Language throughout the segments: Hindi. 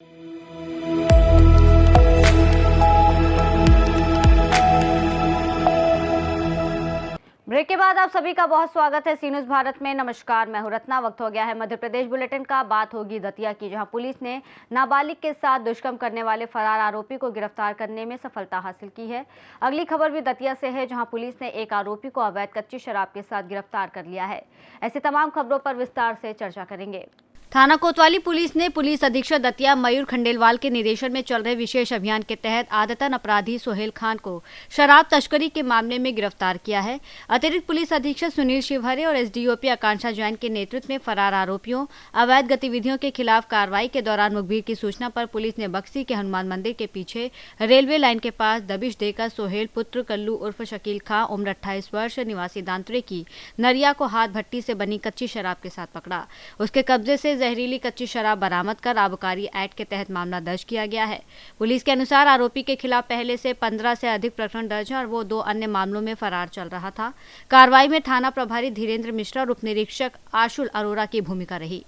ब्रेक के बाद आप सभी का बहुत स्वागत है सी न्यूज़ भारत में। नमस्कार, मैं हूं रत्ना। वक्त हो गया है मध्य प्रदेश बुलेटिन का। बात होगी दतिया की, जहां पुलिस ने नाबालिग के साथ दुष्कर्म करने वाले फरार आरोपी को गिरफ्तार करने में सफलता हासिल की है। अगली खबर भी दतिया से है, जहां पुलिस ने एक आरोपी को अवैध कच्ची शराब के साथ गिरफ्तार कर लिया है। ऐसी तमाम खबरों पर विस्तार से चर्चा करेंगे। थाना कोतवाली पुलिस ने पुलिस अधीक्षक दतिया मयूर खंडेलवाल के निर्देशन में चल रहे विशेष अभियान के तहत आदतन अपराधी सोहेल खान को शराब तस्करी के मामले में गिरफ्तार किया है। अतिरिक्त पुलिस अधीक्षक सुनील शिवहरे और एसडीओपी आकांक्षा जैन के नेतृत्व में फरार आरोपियों अवैध गतिविधियों के खिलाफ कार्रवाई के दौरान मुखबिर की सूचना पर पुलिस ने बक्सी के हनुमान मंदिर के पीछे रेलवे लाइन के पास दबिश देकर सोहेल पुत्र कल्लू उर्फ शकील खां उम्र 28 वर्ष निवासी दांतरे की नरिया को हाथ भट्टी से बनी कच्ची शराब के साथ पकड़ा। उसके कब्जे से जहरीली कच्ची शराब बरामद कर आबकारी एक्ट के तहत मामला दर्ज किया गया है। पुलिस के अनुसार आरोपी के खिलाफ पहले से 15 से अधिक प्रकरण दर्ज है और वो 2 अन्य मामलों में फरार चल रहा था। कार्रवाई में थाना प्रभारी धीरेन्द्र मिश्रा और उप निरीक्षक आशुल अरोरा की भूमिका रही।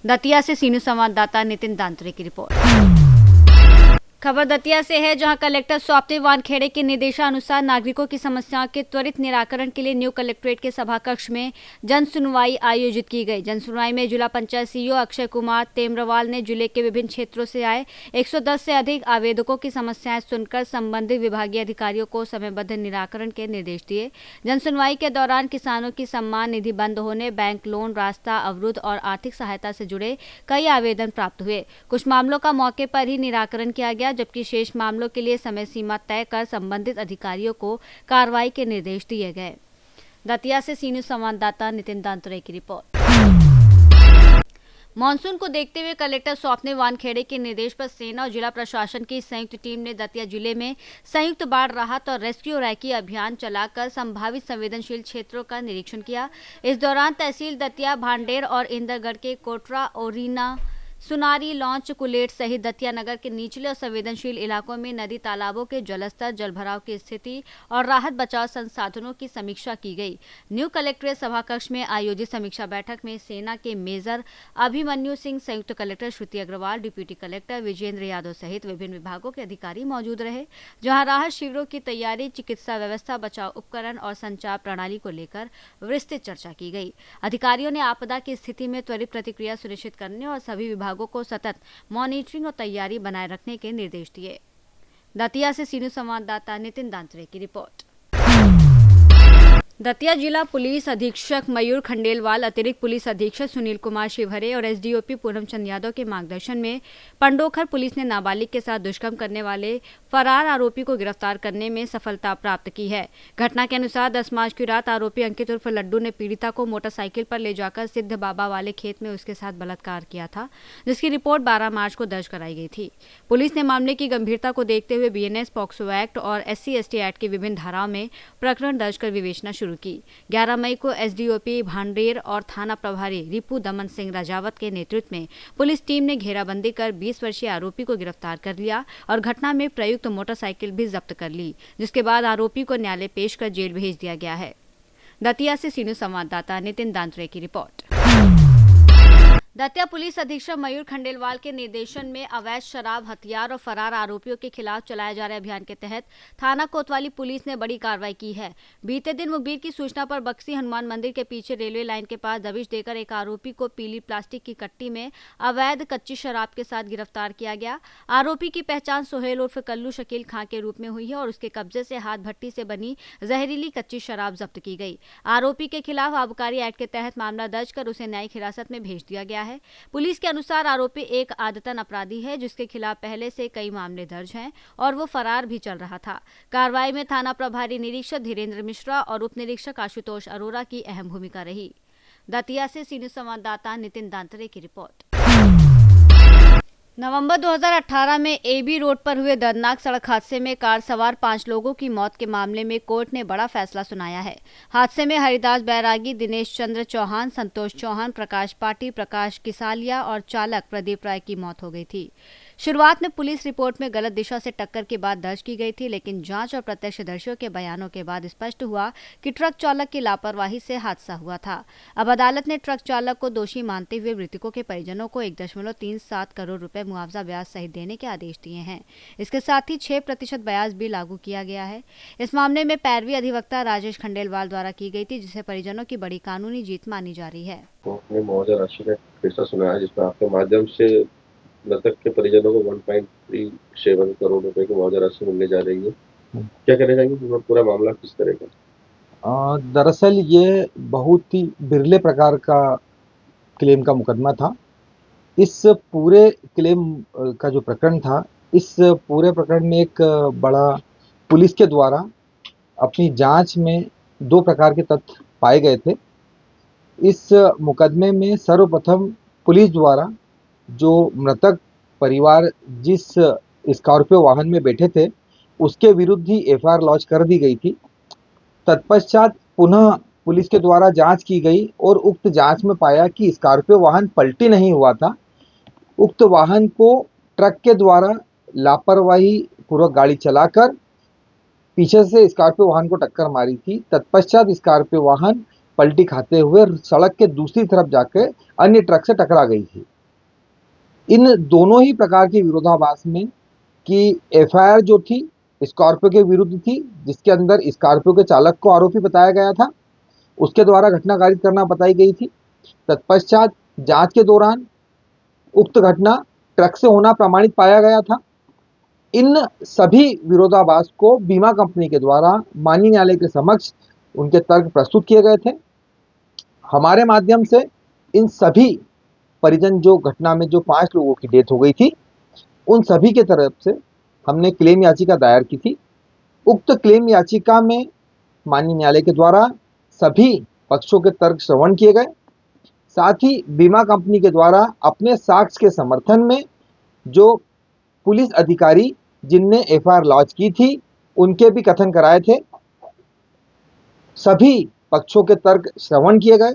दतिया से सी न्यूज़ संवाददाता नितिन दांतरे की रिपोर्ट। खबर दतिया से है, जहां कलेक्टर स्वप्ति वानखेड़े के निर्देशानुसार नागरिकों की समस्याओं के त्वरित निराकरण के लिए न्यू कलेक्ट्रेट के सभा कक्ष में जन सुनवाई आयोजित की गई। जन सुनवाई में जिला पंचायत सीईओ अक्षय कुमार तेमरवाल ने जिले के विभिन्न क्षेत्रों से आए 110 से अधिक आवेदकों की समस्याएं सुनकर संबंधित विभागीय अधिकारियों को समयबद्ध निराकरण के निर्देश दिए। जन सुनवाई के दौरान किसानों की सम्मान निधि बंद होने, बैंक लोन, रास्ता अवरुद्ध और आर्थिक सहायता से जुड़े कई आवेदन प्राप्त हुए। कुछ मामलों का मौके पर ही निराकरण किया गया, जबकि शेष मामलों के लिए समय सीमा तय कर संबंधित अधिकारियों को कार्रवाई के निर्देश दिए गए। दतिया से सी न्यूज़ संवाददाता नितिन दांतरे की रिपोर्ट। मानसून को देखते हुए कलेक्टर स्वप्ति वानखेड़े के निर्देश पर सेना और जिला प्रशासन की संयुक्त टीम ने दतिया जिले में संयुक्त बाढ़ राहत और रेस्क्यू रैकी अभियान चलाकर संभावित संवेदनशील क्षेत्रों का निरीक्षण किया। इस दौरान तहसील दतिया, भांडेर और इंदरगढ़ के कोटरा, ओरीना, सुनारी, लॉन्च, कुलेट सहित दतिया नगर के निचले और संवेदनशील इलाकों में नदी तालाबों के जलस्तर, जलभराव की स्थिति और राहत बचाव संसाधनों की समीक्षा की गई। न्यू कलेक्ट्रेट सभा कक्ष में आयोजित समीक्षा बैठक में सेना के मेजर अभिमन्यु सिंह, संयुक्त कलेक्टर श्रुति अग्रवाल, डिप्टी कलेक्टर विजेंद्र यादव सहित विभिन्न विभागों के अधिकारी मौजूद रहे, जहां राहत शिविरों की तैयारी, चिकित्सा व्यवस्था, बचाव उपकरण और संचार प्रणाली को लेकर विस्तृत चर्चा की गई। अधिकारियों ने आपदा की स्थिति में त्वरित प्रतिक्रिया सुनिश्चित करने और सभी विभागों को सतत मॉनिटरिंग और तैयारी बनाए रखने के निर्देश दिए। दतिया से सी न्यूज़ संवाददाता नितिन दांतरे की रिपोर्ट। दतिया जिला पुलिस अधीक्षक मयूर खंडेलवाल, अतिरिक्त पुलिस अधीक्षक सुनील कुमार शिवहरे और एसडीओपी पूनम चंद यादव के मार्गदर्शन में पंडोखर पुलिस ने नाबालिग के साथ दुष्कर्म करने वाले फरार आरोपी को गिरफ्तार करने में सफलता प्राप्त की है। घटना के अनुसार 10 मार्च की रात आरोपी अंकित उर्फ लड्डू ने पीड़िता को मोटरसाइकिल पर ले जाकर सिद्ध बाबा वाले खेत में उसके साथ बलात्कार किया था, जिसकी रिपोर्ट 12 मार्च को दर्ज कराई गई थी। पुलिस ने मामले की गंभीरता को देखते हुए बीएनएस, पॉक्सो एक्ट और SC/ST एक्ट की विभिन्न धाराओं में प्रकरण दर्ज कर विवेचना शुरू की। 11 मई को एसडीओपी भांडेर और थाना प्रभारी रिपु दमन सिंह राजावत के नेतृत्व में पुलिस टीम ने घेराबंदी कर 20 वर्षीय आरोपी को गिरफ्तार कर लिया और घटना में प्रयुक्त मोटरसाइकिल भी जब्त कर ली, जिसके बाद आरोपी को न्यायालय पेश कर जेल भेज दिया गया है। दतिया से सी न्यूज़ संवाददाता नितिन दांतरे की रिपोर्ट। दतिया पुलिस अधीक्षक मयूर खंडेलवाल के निर्देशन में अवैध शराब, हथियार और फरार आरोपियों के खिलाफ चलाए जा रहे अभियान के तहत थाना कोतवाली पुलिस ने बड़ी कार्रवाई की है। बीते दिन मुखबिर की सूचना पर बक्सी हनुमान मंदिर के पीछे रेलवे लाइन के पास दबिश देकर एक आरोपी को पीली प्लास्टिक की कट्टी में अवैध कच्ची शराब के साथ गिरफ्तार किया गया। आरोपी की पहचान सोहेल उर्फ कल्लू शकील खां के रूप में हुई है और उसके कब्जे से हाथ भट्टी से बनी जहरीली कच्ची शराब जब्त की गई। आरोपी के खिलाफ आबकारी एक्ट के तहत मामला दर्ज कर उसे न्यायिक हिरासत में भेज दिया गया है। पुलिस के अनुसार आरोपी एक आदतन अपराधी है, जिसके खिलाफ पहले से कई मामले दर्ज हैं और वो फरार भी चल रहा था। कार्रवाई में थाना प्रभारी निरीक्षक धीरेन्द्र मिश्रा और उप निरीक्षक आशुतोष अरोरा की अहम भूमिका रही। दतिया से सी न्यूज़ संवाददाता नितिन दांतरे की रिपोर्ट। नवंबर 2018 में AB रोड पर हुए दर्दनाक सड़क हादसे में कार सवार 5 लोगों की मौत के मामले में कोर्ट ने बड़ा फैसला सुनाया है। हादसे में हरिदास बैरागी, दिनेश चंद्र चौहान, संतोष चौहान, प्रकाश पाटी, प्रकाश किसालिया और चालक प्रदीप राय की मौत हो गई थी। शुरुआत में पुलिस रिपोर्ट में गलत दिशा से टक्कर की बात दर्ज की गई थी, लेकिन जांच और प्रत्यक्षदर्शियों के बयानों के बाद स्पष्ट हुआ कि ट्रक चालक की लापरवाही से हादसा हुआ था। अब अदालत ने ट्रक चालक को दोषी मानते हुए मृतकों के परिजनों को 1.37 करोड़ रुपए मुआवजा ब्याज सहित देने के आदेश दिए हैं। इसके साथ ही 6% ब्याज भी लागू किया गया है। इस मामले में पैरवी अधिवक्ता राजेश खंडेलवाल द्वारा की गई थी, जिसे परिजनों की बड़ी कानूनी जीत मानी जा रही है। आपने मुआवजा राशि का फैसला सुनाया, जिसमें आपके माध्यम से मृतक के परिजनों को 1.37 करोड़ रुपए की मुआवजा राशि मिलने जा रही है। क्या कहना चाहेंगे, पूरा मामला किस तरह का? दरअसल ये बहुत ही बिरले प्रकार का क्लेम का मुकदमा था। इस पूरे क्लेम का जो प्रकरण था, इस पूरे प्रकरण में एक बड़ा पुलिस के द्वारा अपनी जांच में 2 प्रकार के तथ्य पाए गए थे। इस मुकदमे में सर्वप्रथम पुलिस द्वारा जो मृतक परिवार जिस स्कॉर्पियो वाहन में बैठे थे, उसके विरुद्ध ही एफआईआर लॉन्च कर दी गई थी। तत्पश्चात पुनः पुलिस के द्वारा जांच की गई और उक्त जांच में पाया कि स्कॉर्पियो वाहन पलटी नहीं हुआ था। उक्त वाहन को ट्रक के द्वारा लापरवाही पूर्वक गाड़ी चलाकर पीछे से स्कॉर्पियो वाहन को टक्कर मारी थी। तत्पश्चात स्कॉर्पियो वाहन पलटी खाते हुए सड़क के दूसरी तरफ जाकर अन्य ट्रक से टकरा गई थी। इन दोनों ही प्रकार के विरोधाभास में कि एफआईआर जो थी स्कॉर्पियो के विरुद्ध थी, जिसके अंदर स्कॉर्पियो के चालक को आरोपी बताया गया था, उसके द्वारा घटना कारित करना बताई गई थी। तत्पश्चात जांच के दौरान उक्त घटना ट्रक से होना प्रमाणित पाया गया था। इन सभी विरोधाभास को बीमा कंपनी के द्वारा माननीय न्यायालय के समक्ष उनके तर्क प्रस्तुत किए गए थे। हमारे माध्यम से इन सभी परिजन जो घटना में जो 5 लोगों की डेथ हो गई थी, उन सभी के तरफ से हमने क्लेम याचिका दायर की थी। उक्त क्लेम याचिका में माननीय न्यायालय के द्वारा सभी पक्षों के तर्क श्रवण किए गए। साथ ही बीमा कंपनी के द्वारा अपने साक्ष्य के समर्थन में जो पुलिस अधिकारी जिनने एफआईआर लॉन्च की थी, उनके भी कथन कराए थे। सभी पक्षों के तर्क श्रवण किए गए।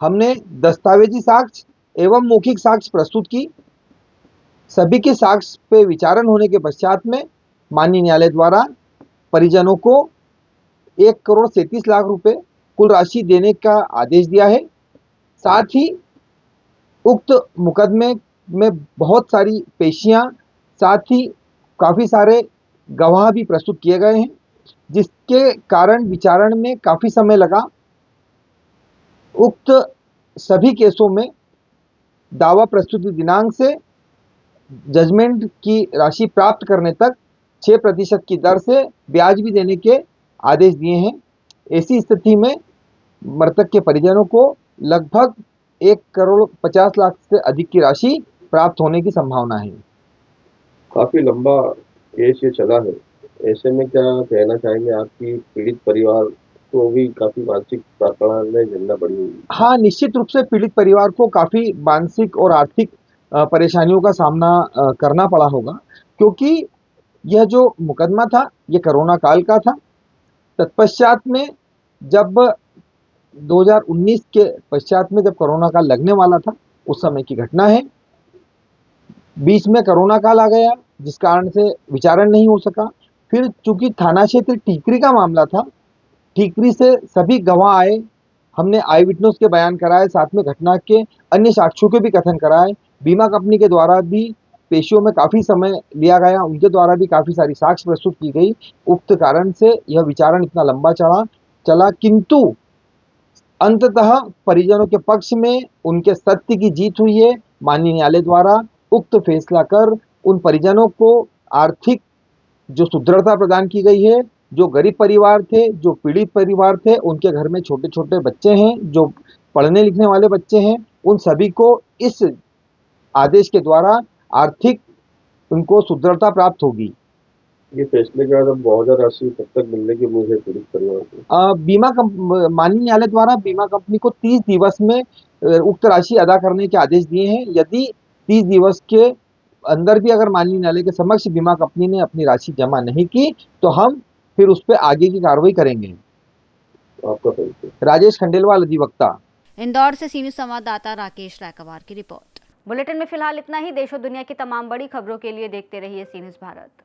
हमने दस्तावेजी साक्ष्य एवं मौखिक साक्ष्य प्रस्तुत की। सभी के साक्ष्य पे विचारण होने के पश्चात में माननीय न्यायालय द्वारा परिजनों को 1,37,00,000 रुपए कुल राशि देने का आदेश दिया है। साथ ही उक्त मुकदमे में बहुत सारी पेशियां, साथ ही काफी सारे गवाह भी प्रस्तुत किए गए हैं, जिसके कारण विचारण में काफी समय लगा। उक्त सभी केसों में दावा प्रस्तुति दिनांक से जजमेंट की राशि प्राप्त करने तक 6% की दर से ब्याज भी देने के आदेश दिए हैं। ऐसी स्थिति में मृतक के परिजनों को लगभग 1,50,00,000 से अधिक की राशि प्राप्त होने की संभावना है। काफी लंबा केस ये चला है, ऐसे में क्या कहना चाहेंगे, आपकी पीड़ित परिवार को भी काफी मानसिक ताड़ना में झेलना पड़ी होगी? हाँ, निश्चित रूप से पीड़ित परिवार को काफी मानसिक और आर्थिक परेशानियों का सामना करना पड़ा होगा, क्योंकि यह जो मुकदमा था ये कोरोना काल का था। तत्पश्चात में जब 2019 के पश्चात में जब कोरोना काल लगने वाला था, उस समय की घटना है। बीच में कोरोना काल आ गया, जिस कारण से विचारण नहीं हो सका। फिर चूंकि थाना क्षेत्र टीकरी का मामला था, टीकरी से सभी गवाह आए, हमने आई विटनेस के बयान कराए, साथ में घटना के अन्य साक्ष्यों के भी कथन कराए। बीमा कंपनी के द्वारा भी पेशियों में काफी समय लिया गया, उनके द्वारा भी काफी सारी साक्ष्य प्रस्तुत की गई। उक्त कारण से यह विचारण इतना लंबा चला, किंतु अंततः परिजनों के पक्ष में उनके सत्य की जीत हुई है। माननीय न्यायालय द्वारा उक्त फैसला कर उन परिजनों को आर्थिक जो सुदृढ़ता प्रदान की गई है। जो गरीब परिवार थे, जो पीड़ित परिवार थे, उनके घर में छोटे छोटे बच्चे हैं, जो पढ़ने लिखने वाले बच्चे हैं, उन सभी को इस आदेश के द्वारा आर्थिक उनको सुदृढ़ता प्राप्त होगी। ये फैसले के बाद अब मुआवजा राशि कब तक मिलने की उम्मीद है पीड़ित परिवार को? माननीय न्यायालय द्वारा बीमा कंपनी को 30 दिवस में उक्त राशि अदा करने के आदेश दिए हैं। यदि 30 दिवस के अंदर भी अगर माननीय न्यायालय के समक्ष बीमा कंपनी ने अपनी राशि जमा नहीं की, तो हम फिर उस पर आगे की कार्रवाई करेंगे। आपका परिचय? राजेश खंडेलवाल, अधिवक्ता। इंदौर से सीनियर संवाददाता राकेश रायकवार की रिपोर्ट। बुलेटिन में फिलहाल इतना ही। देश और दुनिया की तमाम बड़ी खबरों के लिए देखते रहिए सी न्यूज़ भारत।